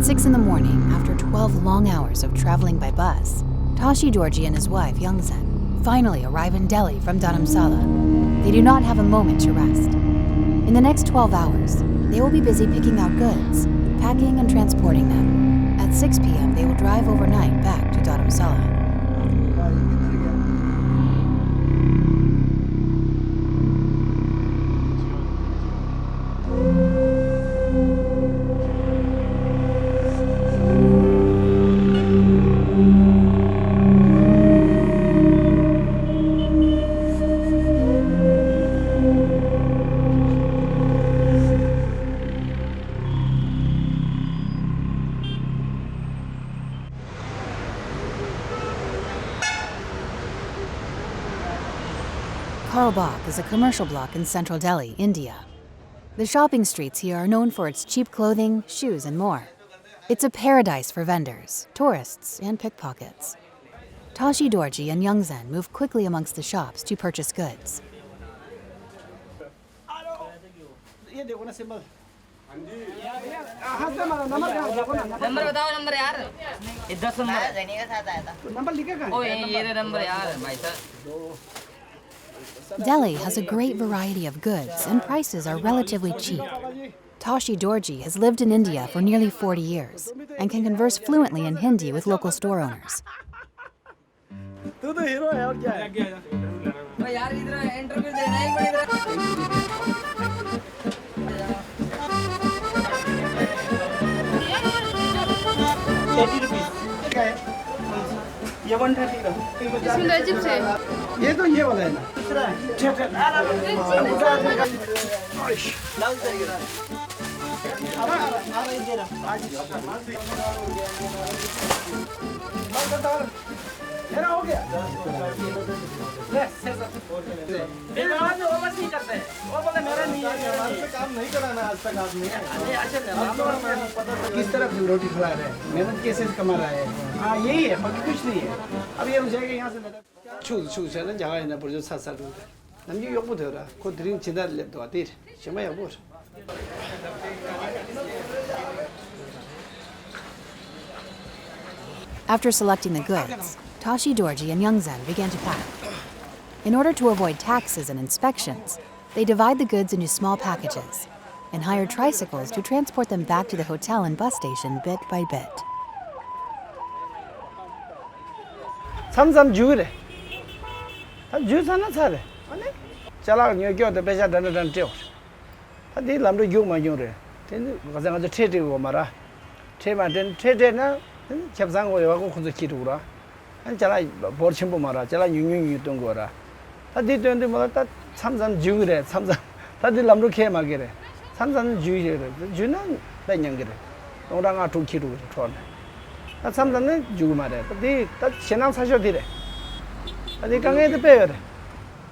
6 in the morning, after 12 long hours of traveling by bus, Tashi Dorji and his wife, Youngsen, finally arrive in Delhi from Dharamsala. They do not have a moment to rest. In the next 12 hours, they will be busy picking out goods, packing and transporting them. At 6 p.m., they will drive overnight back to Dharamsala. Karl Bagh is a commercial block in central Delhi, India. The shopping streets here are known for its cheap clothing, shoes, and more. It's a paradise for vendors, tourists, and pickpockets. Tashi Dorji and Youngsen move quickly amongst the shops to purchase goods. Delhi has a great variety of goods and prices are relatively cheap. Tashi Dorji has lived in India for nearly 40 years and can converse fluently in Hindi with local store owners. ये 130 इसमें अजीब से ये तो ये वाला है ना मेरा हो गया नहीं करते वो बोले मेरा नहीं है हमारे काम नहीं कराना आज तक आपने किस तरह रोटी खिला रहे हैं मेहनत कैसे कमा रहा है हाँ यही है बाकी कुछ नहीं है अब ये हो जाएगा यहाँ से 추세는 자가이나 버저 사사로 남기 욕부터라 그 드림 지달래도 어디 정말 여보 After selecting the goods, Tashi Dorji and Youngsen began to pack. In order to avoid taxes and inspections, they divide the goods into small packages and hire tricycles to transport them back to the hotel and bus station bit by bit. 삼삼 주래 주사나 사래 아니 잘라 녀겨도 배자 단단 떼어 하디 람도 요마 요래 된 가자가 테테고 말아 테마된 테테나 캡상고 여고 군도 기르고라 아니 잘라 버침보 말아 잘라 융융이 있던 거라 하디 된데 뭐다 삼삼 주래 삼삼 하디 람도 개마게래 삼삼 주래 주는 배냥게래 동랑아 두 기르고 좋네 삼삼은 주고 말해 하디 딱 신앙 사셔디래 아니 강에도 빼야 돼.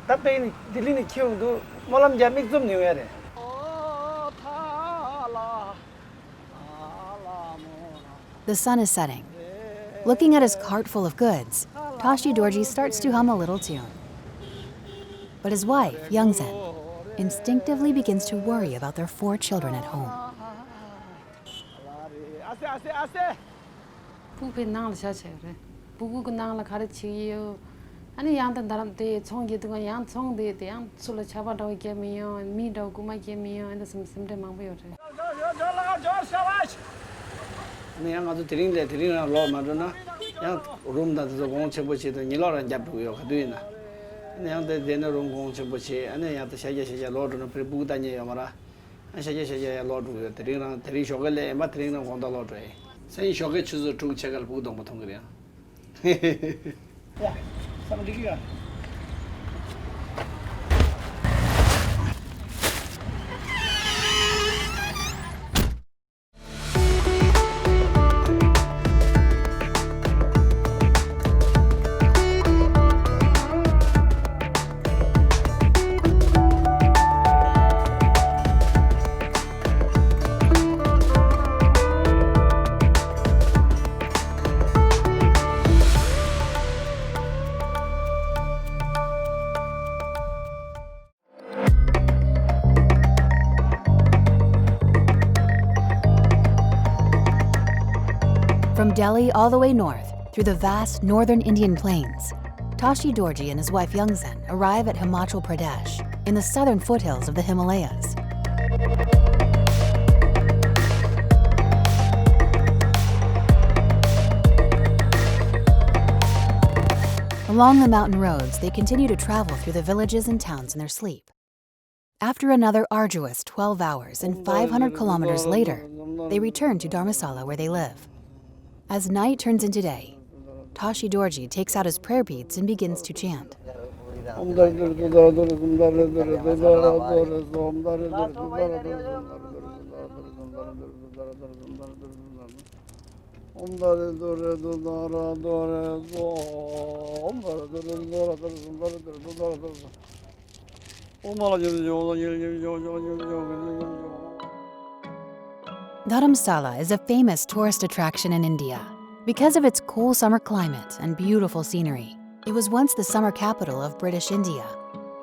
답변이 들리는 키움도 몰람 재미 좀 내야 돼. The sun is setting. Looking at his cart full of goods, Tashi Dorji starts to hum a little tune. But his wife, Youngsen, instinctively begins to worry about their 4 children at home. 아니 양단 다람데 총기도가 양 총대대 양 술을 잡아도 게미요 미도 구마 게미요 근데 심심데 망보요 내가 아주 드링데 드링나 로 마도나 양 룸다도 공체보치도 니로란 잡고요 가도이나 내한테 되는 룸 공체보치 아니 야도 샤제샤제 로드는 프리부다니요 마라 샤제샤제 로드 드링나 드링 쇼글레 마 드링나 공다 로드 세 쇼게 추즈 두 책을 보도 못한 거야 야 삼디기가 From Delhi all the way north, through the vast northern Indian plains, Tashi Dorji and his wife Youngsen arrive at Himachal Pradesh, in the southern foothills of the Himalayas. Along the mountain roads, they continue to travel through the villages and towns in their sleep. After another arduous 12 hours and 500 kilometers later, they return to Dharamsala where they live. As night turns into day, Tashi Dorji takes out his prayer beads and begins to chant. Dharamsala is a famous tourist attraction in India. Because of its cool summer climate and beautiful scenery, it was once the summer capital of British India.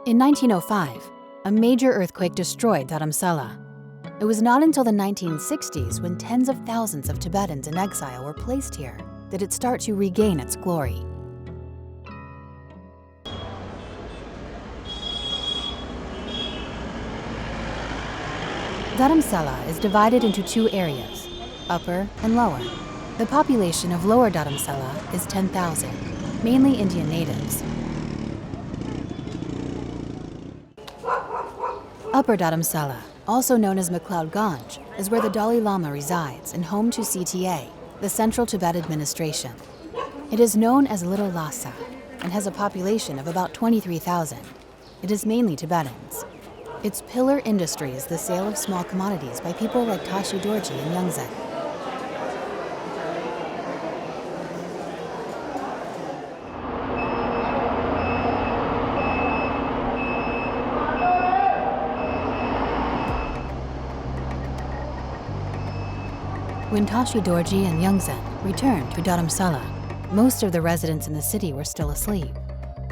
In 1905, a major earthquake destroyed Dharamsala. It was not until the 1960s, when tens of thousands of Tibetans in exile were placed here, that it started to regain its glory. Dharamsala is divided into two areas, upper and lower. The population of Lower Dharamsala is 10,000, mainly Indian natives. Upper Dharamsala, also known as MacLeod Ganj, is where the Dalai Lama resides and home to CTA, the Central Tibet Administration. It is known as Little Lhasa and has a population of about 23,000. It is mainly Tibetans. Its pillar industry is the sale of small commodities by people like Tashi Dorji and Youngsen. When Tashi Dorji and Youngsen returned to Dharamsala, most of the residents in the city were still asleep.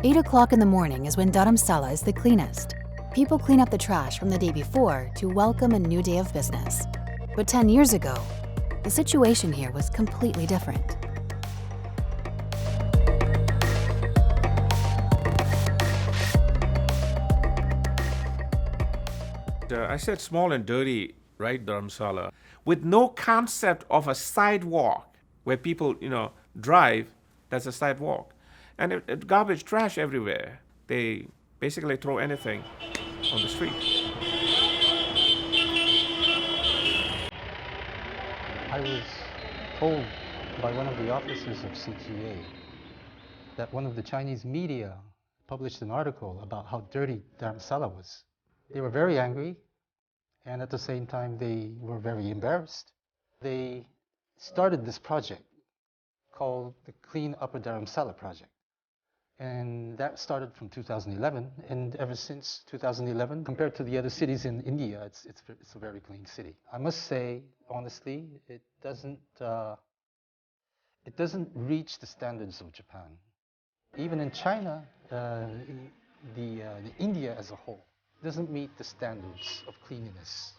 8 o'clock in the morning is when Dharamsala is the cleanest. People clean up the trash from the day before to welcome a new day of business. But 10 years ago, the situation here was completely different. I said small and dirty, right, Dharamsala, with no concept of a sidewalk where people, drive. That's a sidewalk. And garbage, trash everywhere. They basically throw anything on the street. I was told by one of the officers of CTA that one of the Chinese media published an article about how dirty Dharamsala was. They were very angry, and at the same time they were very embarrassed. They started this project called the Clean Upper Dharamsala Project. And that started from 2011, and ever since 2011, compared to the other cities in India, it's a very clean city. I must say, honestly, it doesn't reach the standards of Japan. Even in China, the India as a whole doesn't meet the standards of cleanliness.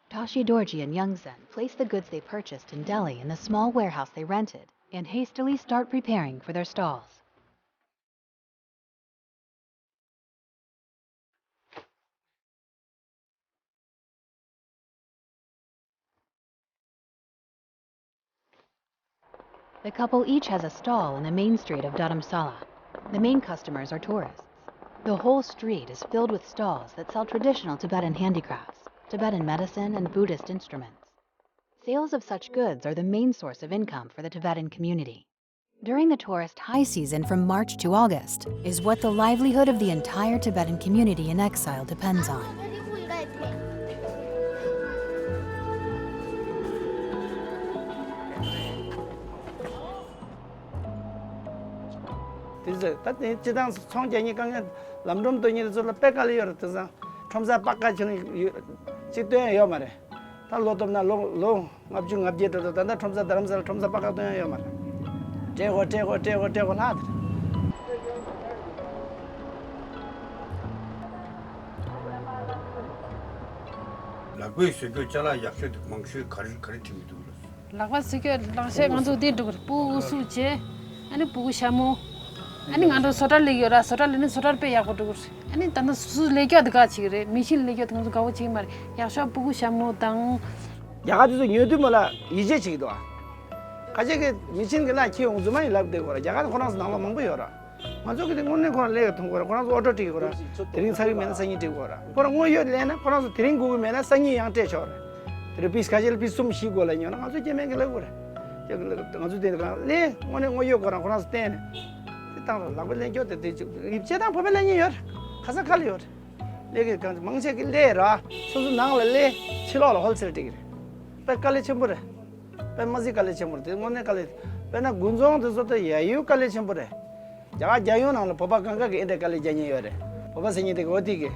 Tashi Dorji and Youngsen place the goods they purchased in Delhi in the small warehouse they rented and hastily start preparing for their stalls. The couple each has a stall in the main street of Dharamsala. The main customers are tourists. The whole street is filled with stalls that sell traditional Tibetan handicrafts, Tibetan medicine, and Buddhist instruments. Sales of such goods are the main source of income for the Tibetan community. During the tourist high season from March to August is what the livelihood of the entire Tibetan community in exile depends on. lot of na long ngabju ngabje to tanda thomsa dharamsala thomsa paka to yo mar te lad Lagwe sege chala yakse mangshe kari timidu. Lagwa sike langshe nganzo di dur pu su che ani pu shamu ani ngando sotal legyo sotal ni sotal pe ya ko dur ani tanda su legyo adga chire machine legyo tang gawo chi mar ya sha pu shamu tang yaga ju nyodu mala ije chido kaje ke machine ke na chi ong zuma lab de gora yaga konas nangla mangbo yora majo ke ngonne ko le thong gora konas auto ti gora tering sari mena sangi ti gora por ngo yo le na konas tering gu mena sangi yang te chora terpis kaje pis sum shi gola nyona majo je menge le gora je ngajo de le ngone ngo yo gora konas ten tang la le yo te je tang phobe le yor khasa khal yor le ke mangse ke le ra so nangla le chilo la wholesale ti pe kale chembure pe mazi kale chembure te mone kale pe na gunjong de so te yayu kale chembure jaga jayu na la papa kanga ke ende kale janye yore papa sengi de goti ke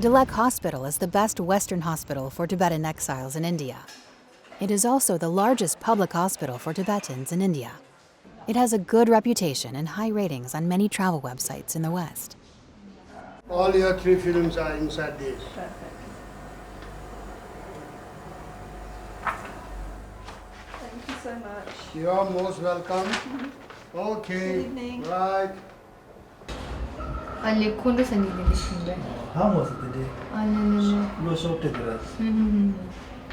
Dalek Hospital is the best Western hospital for Tibetan exiles in India. It is also the largest public hospital for Tibetans in India. It has a good reputation and high ratings on many travel websites in the West. All your 3 films are inside this. Perfect. Thank you so much. You are most welcome. Okay. Good evening. Right. Ali kondo sani de shinde. how was the day no so te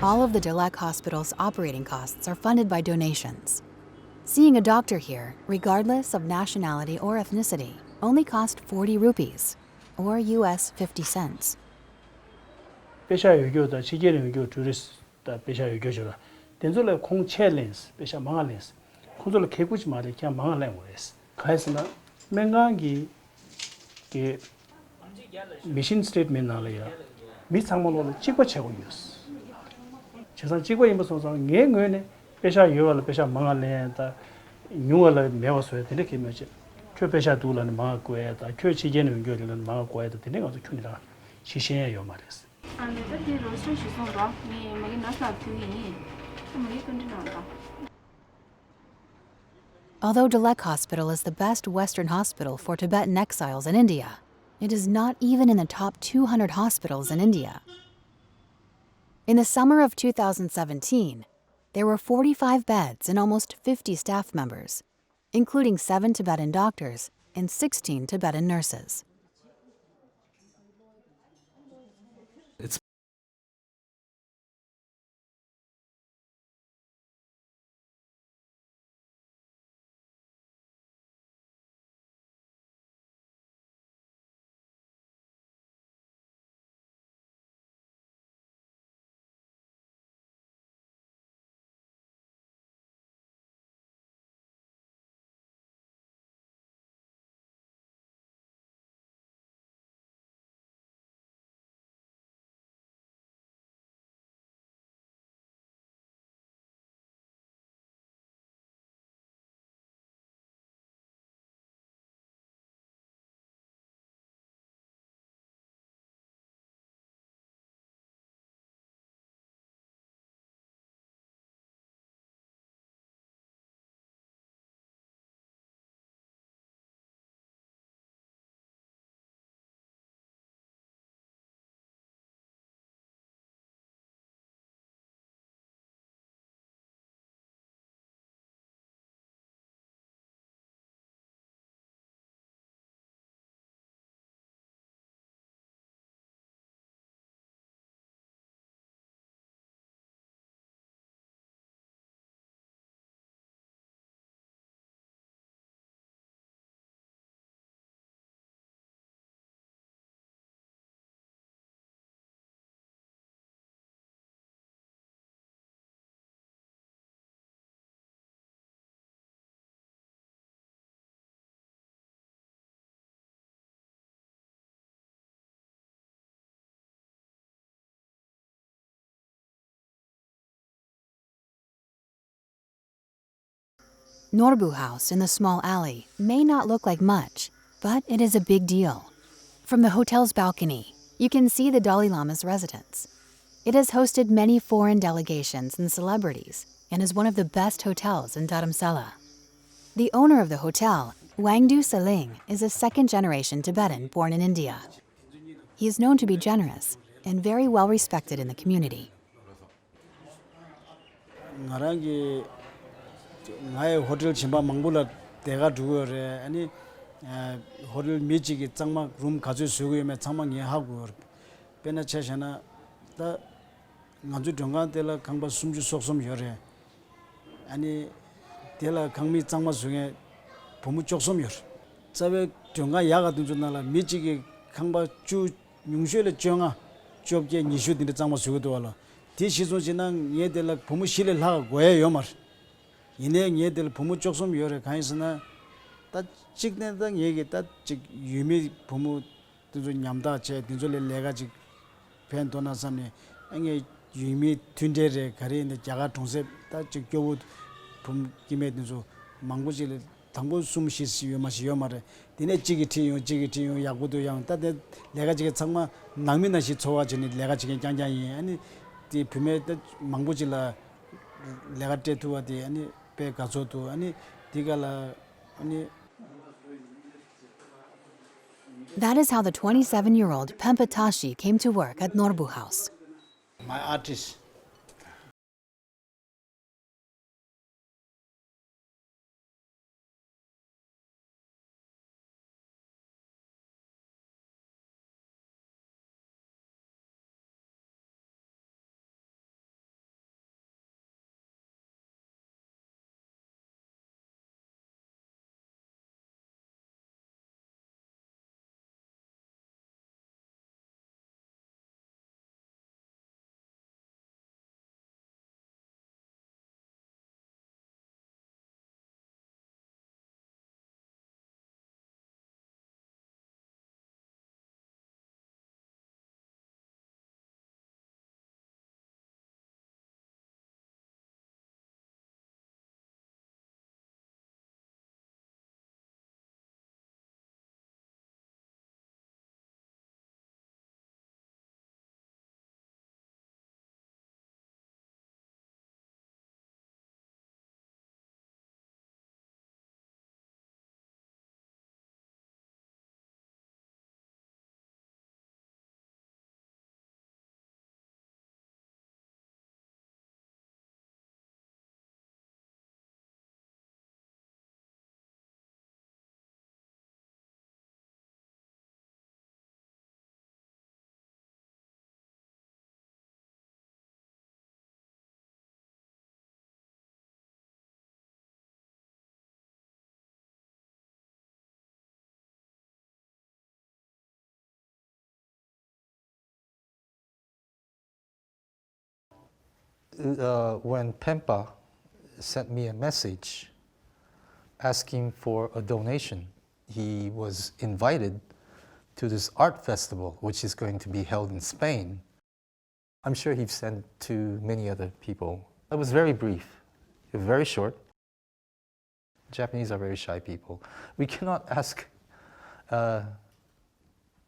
All of the Dalek Hospital's operating costs are funded by donations. Seeing a doctor here, regardless of nationality or ethnicity, only cost 40 rupees, or US 50 cents. pesha yogo da chige yogo tourist da pesha yogo jora denzola kong challenge pesha mangalens konzola keguji mare kya mangalen wes kaisna mengangi ke mission statement nalaya mi 상물로 찍고 채고 있어 제가 찍고 임어서 녜녜네 pesha yoga pesha mangalens da nyungala 메워서 되게 뭐지 그 pesha 둘은 마고에다 그 chige yogo는 마고에다 되는 거 큐니라 시신이에요 말했어 Although Dalek Hospital is the best Western hospital for Tibetan exiles in India, it is not even in the top 200 hospitals in India. In the summer of 2017, there were 45 beds and almost 50 staff members, including 7 Tibetan doctors and 16 Tibetan nurses. Norbu House in the small alley may not look like much, but it is a big deal. From the hotel's balcony, you can see the Dalai Lama's residence. It has hosted many foreign delegations and celebrities and is one of the best hotels in Dharamsala. The owner of the hotel, Wangdu Saling, is a second-generation Tibetan born in India. He is known to be generous and very well respected in the community. 나랑기 나의 호텔 침바 망불라 대가 두어래 아니 호텔 미지기 장막 룸 가져 쓰고면 장막 예하고 배나 채셔나 다 간주 정간텔라 강바 숨주 속섬 열에 아니 텔라 강미 장막 중에 부무 쪽섬 열 자베 정가 야가 든줄나라 미지기 강바 주 명쉐를 정아 쪽게 니슈딘의 장막 쓰고도 와라 디시존 지난 얘들 부무 실을 하고 왜 요말 이내 얘들 부모 쪽섬 요래 가있으나 다 찍는다 얘기 다즉 유미 부모 좀 냠다 제 딘졸레 내가 즉 팬도나 삼네 앵에 유미 튠데레 가리네 자가 동세 다즉 교우 품 김에든조 망고질 당고 숨시시 요마시 요마레 디네 지기티요 야구도 양 다데 내가 지게 정말 낭민나시 좋아지니 내가 지게 장장이 아니 디 품에 망고질라 내가 때투와디 아니 가서도 아니 디가라 아니 That is how the 27-year-old Pempa Tashi came to work at Norbu House. my artist When Pempa sent me a message asking for a donation, he was invited to this art festival, which is going to be held in Spain. I'm sure he's sent to many other people. It was very brief, very short. Japanese are very shy people. We cannot ask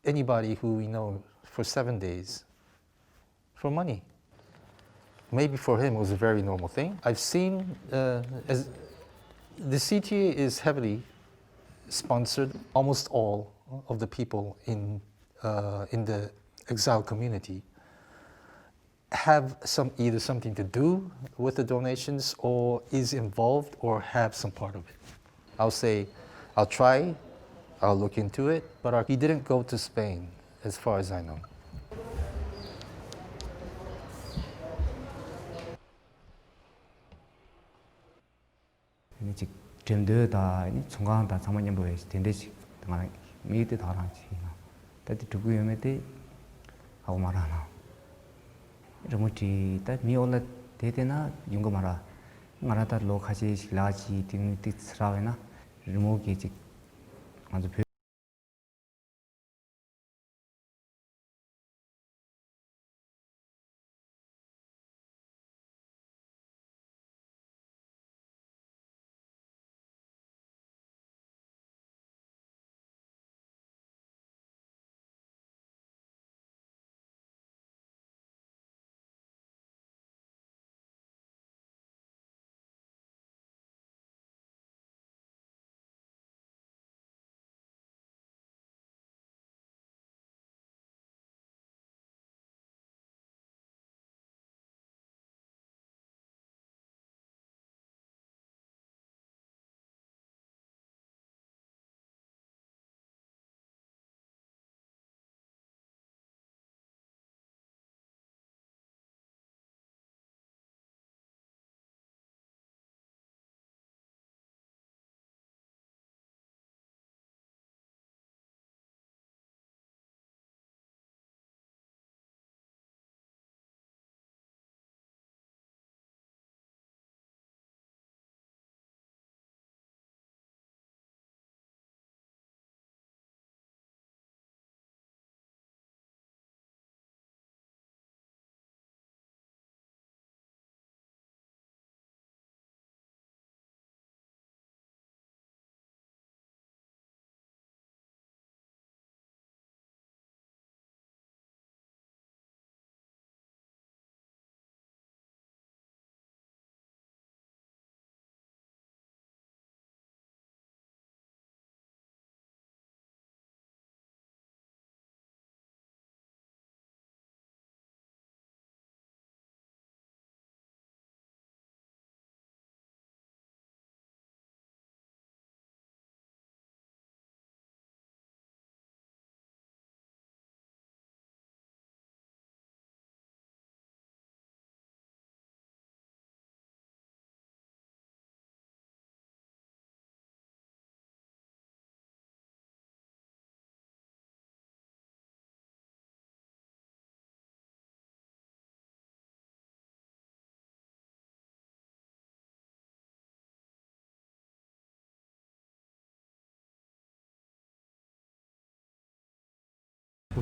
anybody who we know for 7 days for money. Maybe for him it was a very normal thing. I've seen, as the CTA is heavily sponsored. Almost all of the people in the Exile community have either something to do with the donations or is involved or have some part of it. I'll say, I'll try, I'll look into it, but he didn't go to Spain as far as I know. 직 젠드다 이 총강다 사모님 보여 젠데식 당한 미때 다랑지 따디 두고 요메데 하고 말하나 이러면지 따 미올라 데데나 용거 말아 말하다 로카지 실라지 띵띵 스라웨나 리모기 직 아주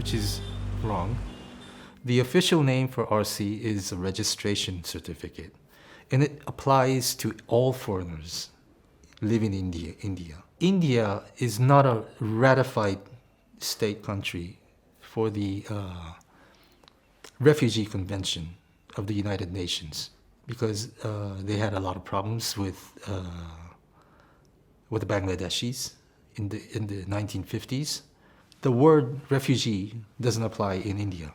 which is wrong. The official name for RC is a registration certificate, and it applies to all foreigners living in India. India is not a ratified state country for the Refugee Convention of the United Nations because they had a lot of problems with the Bangladeshis in the 1950s. The word refugee doesn't apply in India.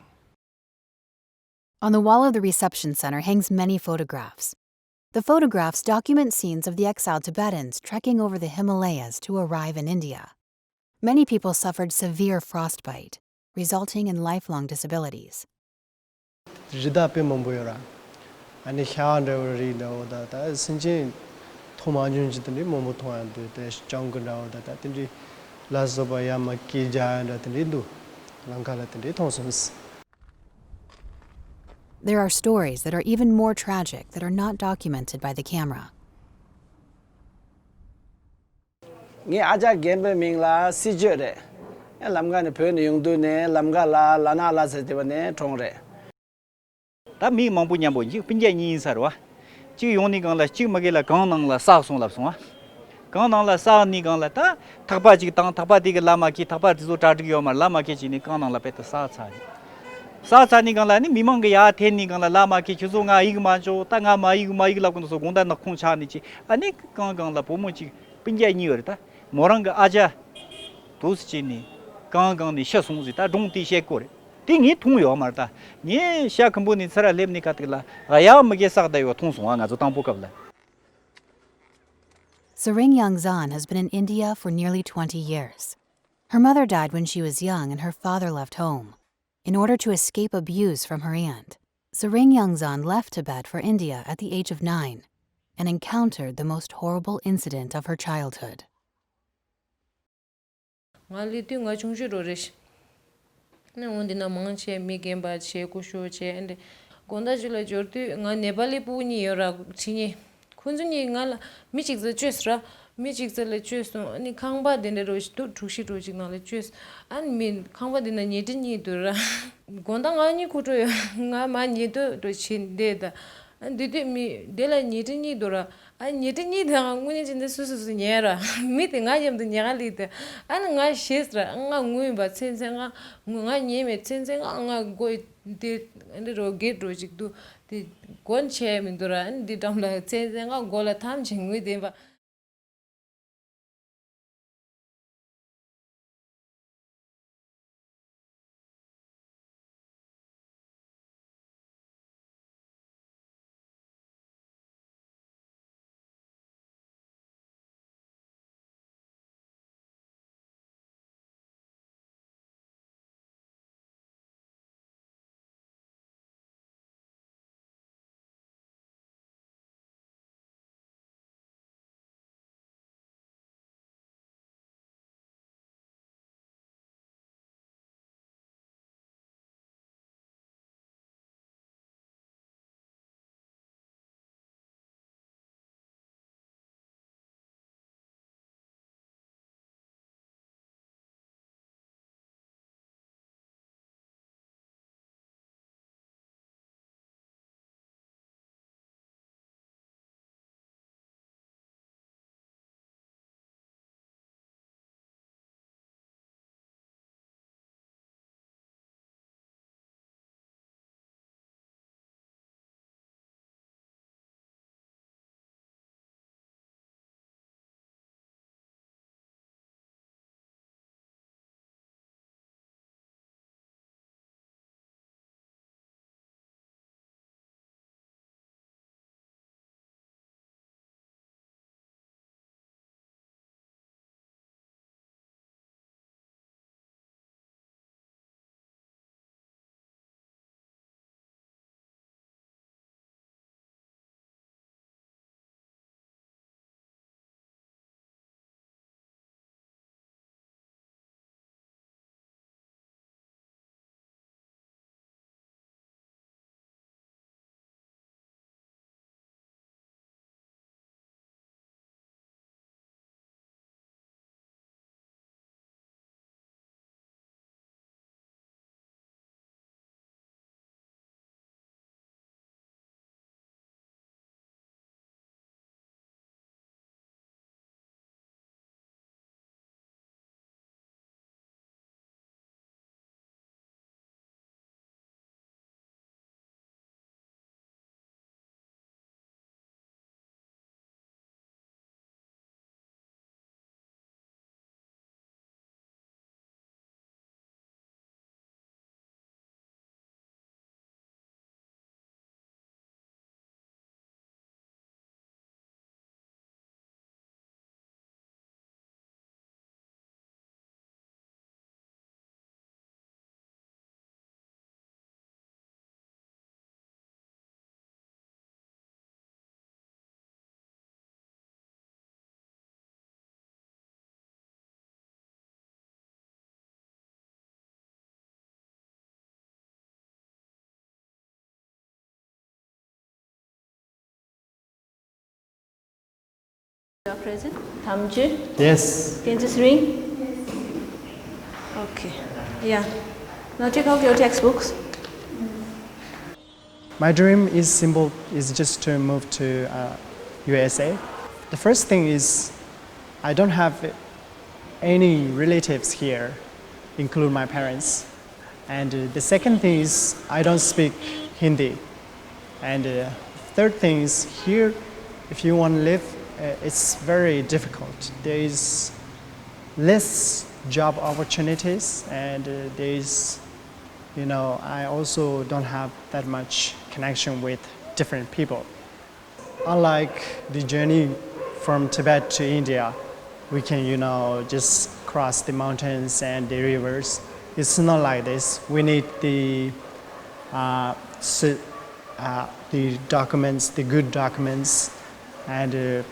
On the wall of the reception center hangs many photographs. The photographs document scenes of the exiled Tibetans trekking over the Himalayas to arrive in India. Many people suffered severe frostbite, resulting in lifelong disabilities. There are stories that are even more tragic that are not documented by the camera. Nge aja gembe mingla sijue de. Lamga ne pyo ne yungdu ne lamga la lana la se de ne tongre. Ta mi mang bu nyam bu ji pinje ni sa ro. Ji yong ni gang la ji ma ge la gang nang la sa song la song a. Gang nang la sa ni gang la ta thakpa ji tang thakpa di ge lama ki thakpa zo ta ji yo ma lama ke ji ni gang nang la pe ta sa cha. Sa cha ni gang la ni mi mang ge ya the ni gang la lama ki chu zo nga ig ma jo ta nga ma ig la kun so gong da na khong cha ni ji. Ani gang la po mo ji pinje ni yo ta. Morang ga aja dos ji ni gang ni sha song ji ta dong ti she ko re. 띵이 통요 말다. 니 시작한분이 살아 렘니 같을라. 아야 먹게 싹다요 통송아 저 땅복갑라. Sering Yangzan has been in India for nearly 20 years. Her mother died when she was young and her father left home. In order to escape abuse from her aunt, Sering Yangzan left Tibet for India at the age of 9 and encountered the most horrible incident of her childhood. Na undi na manche mi gemba che kusho che and gonda jula jortu nga nepali pu ni yora chini kunjuni nga la mi chik za chesra mi chik za le cheso ni khangba den ro tu thushi ro jing na le ches an min khangba den ni de ni dura gonda nga ni ku to nga ma ni to chin de da an de mi de la ni de ni dura an ni de ni da nguni jin de su nyera mi te nga yem de nyera li de an nga shesra nga ngui ba chen nga nga ni me chen nga go de ro get ro jik du de gon che mi dura an de dam la chen nga go la tham chingui de ba You are present. Tamju. Yes. Can you just ring? Okay. Yeah. Now take out your textbooks. My dream is simple, is just to move to USA. The first thing is I don't have any relatives here, include my parents. And the second thing is I don't speak Hindi. And third thing is here, if you want to live, it's very difficult. There is less job opportunities, and there is, I also don't have that much connection with different people. Unlike the journey from Tibet to India, we can, just cross the mountains and the rivers. It's not like this. We need the documents, the good documents, and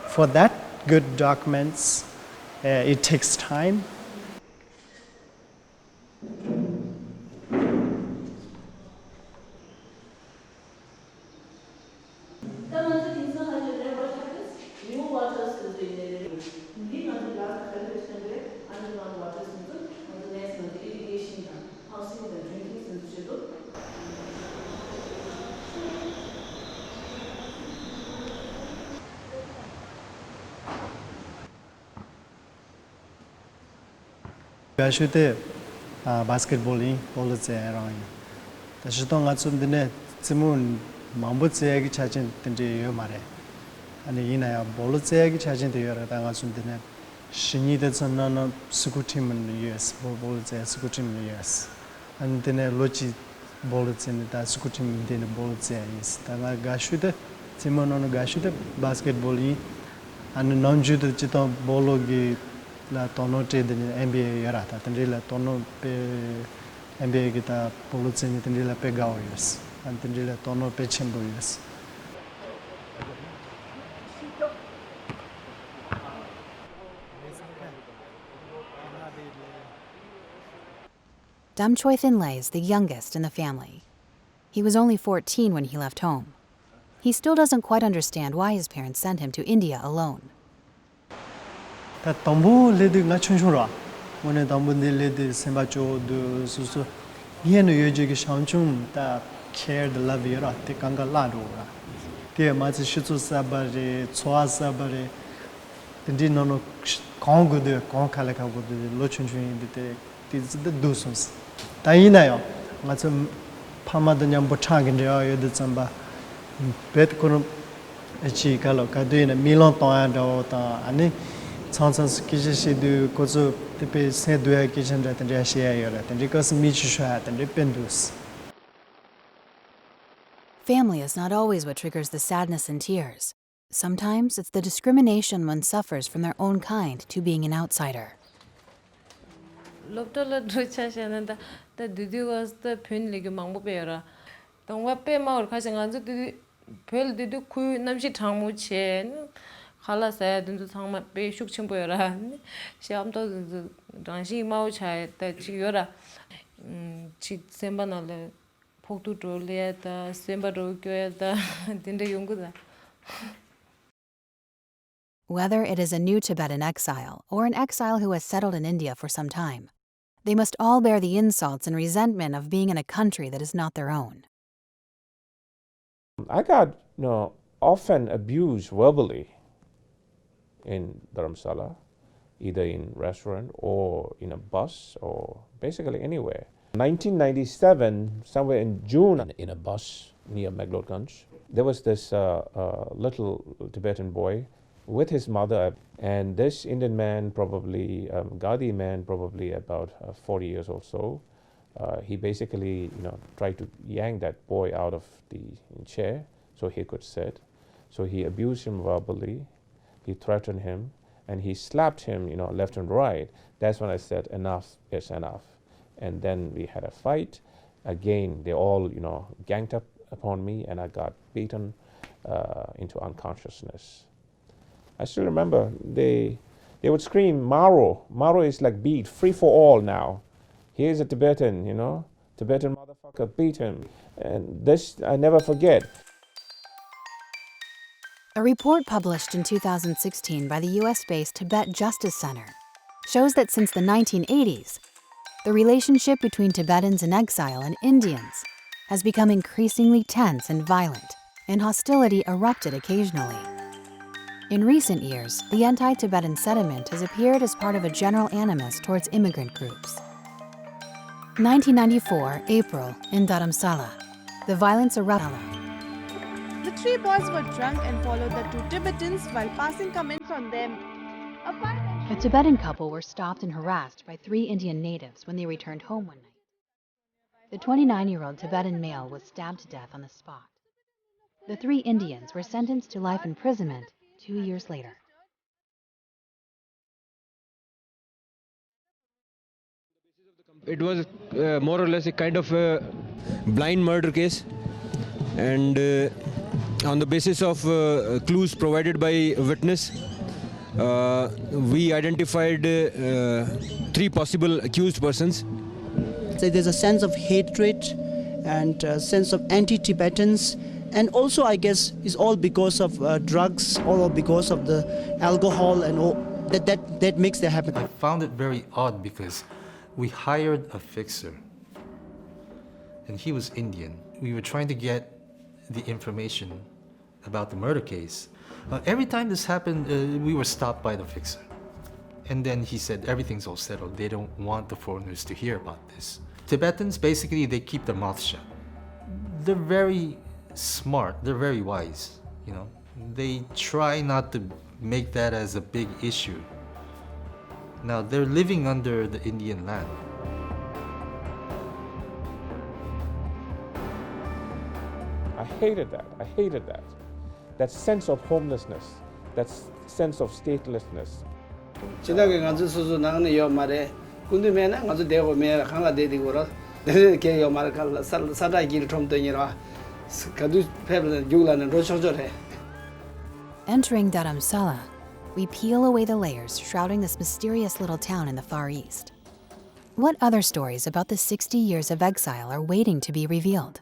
for that good documents, it takes time. Gashute basketballing ball around. The shutong at some dinner, Simon Mambut's egg charging the Yomare. And the Ina ball egg charging the Yoratan some dinner. She needed some non sukutim in the US, balls there, sukutim in the US. And then a logi bullets in the sukutim in the bullets there is. Tanga Gashute, Simon on Gashute, basketballing, and non judo chiton bologi. La tono te de NBA yarata tendri la tono pe NBA kita polutseni tendri la pe gaoyes and tendri la tono pe chemboyes. Dam Choi Thin-lei is the youngest in the family. He was only 14 when he left home. He still doesn't quite understand why his parents sent him to India alone. Ta tambu ledi nga chunchura. One tambu ledi sembacho do susu. Yen yoje ge shangchung ta care the love yara te kanga la do ra. Te ma chi shitsu sabare, chwa sabare. Tendi no kong go de kong khala ka go de lo chunchung de te the do sons. Ta ina yo. Ma chum phama de nyam botha ge yo de chamba. Bet kono chi kalo ka de na milon ta do ta ani Chances kishi do kozo tepe se doya kishan rat and share yora and because michushat and rependus. Family is not always what triggers the sadness and tears. Sometimes it's the discrimination one suffers from their own kind to being an outsider. Loptola druchashananda the Didi was the pin ligumambo beara. Don't what pay more catching on the Pel did you ku namshi tamu chen. Hala said into Tama Bay Shukchimboyara. She am told Ranshi Mauchai that Chiora Chit Sembanale Poktu Trolieta, Sembaro Goeta, Dinda Yunguda. Whether it is a new Tibetan exile or an exile who has settled in India for some time, they must all bear the insults and resentment of being in a country that is not their own. I got, often abused verbally in Dharamsala, either in restaurant or in a bus or basically anywhere. 1997, somewhere in June, in a bus near Meglotganj, there was this little Tibetan boy with his mother, and this Indian man, probably Gadi man, probably about 40 years or so, he basically, tried to yank that boy out of the chair so he could sit. So he abused him verbally. He threatened him, and he slapped him, left and right. That's when I said, enough is enough. And then we had a fight. Again, they all, ganged up upon me, and I got beaten into unconsciousness. I still remember they would scream, Maro. Maro is like beat, free for all now. Here's a Tibetan, Tibetan motherfucker, beat him. And this I never forget. A report published in 2016 by the US-based Tibet Justice Center shows that since the 1980s, the relationship between Tibetans in exile and Indians has become increasingly tense and violent, and hostility erupted occasionally. In recent years, the anti-Tibetan sentiment has appeared as part of a general animus towards immigrant groups. 1994, April, in Dharamsala, the violence erupted. The three boys were drunk and followed the two Tibetans while passing comments on them. A Tibetan couple were stopped and harassed by 3 Indian natives when they returned home one night. The 29-year-old Tibetan male was stabbed to death on the spot. The 3 Indians were sentenced to life imprisonment 2 years later. It was more or less a kind of a blind murder case, and on the basis of clues provided by a witness, we identified 3 possible accused persons. So there's a sense of hatred and a sense of anti-Tibetans, and also I guess is all because of drugs or because of the alcohol and all that makes that happen. I found it very odd because we hired a fixer and he was Indian. We were trying to get the information about the murder case. Every time this happened, we were stopped by the fixer. And then he said, everything's all settled. They don't want the foreigners to hear about this. Tibetans, basically, they keep their mouth shut. They're very smart, they're very wise, you know. They try not to make that as a big issue. Now, they're living under the Indian land. I hated that. I hated that. That sense of homelessness, that sense of statelessness. 지나게 가서 수수 나는 요 말에 군대 매나 가서 대고 매 강가 대디고라 걔요 말 칼 사다 길 좀더니라 가도 패블은 죽라는 로초저래. Entering Dharamsala, we peel away the layers shrouding this mysterious little town in the Far East. What other stories about the 60 years of exile are waiting to be revealed?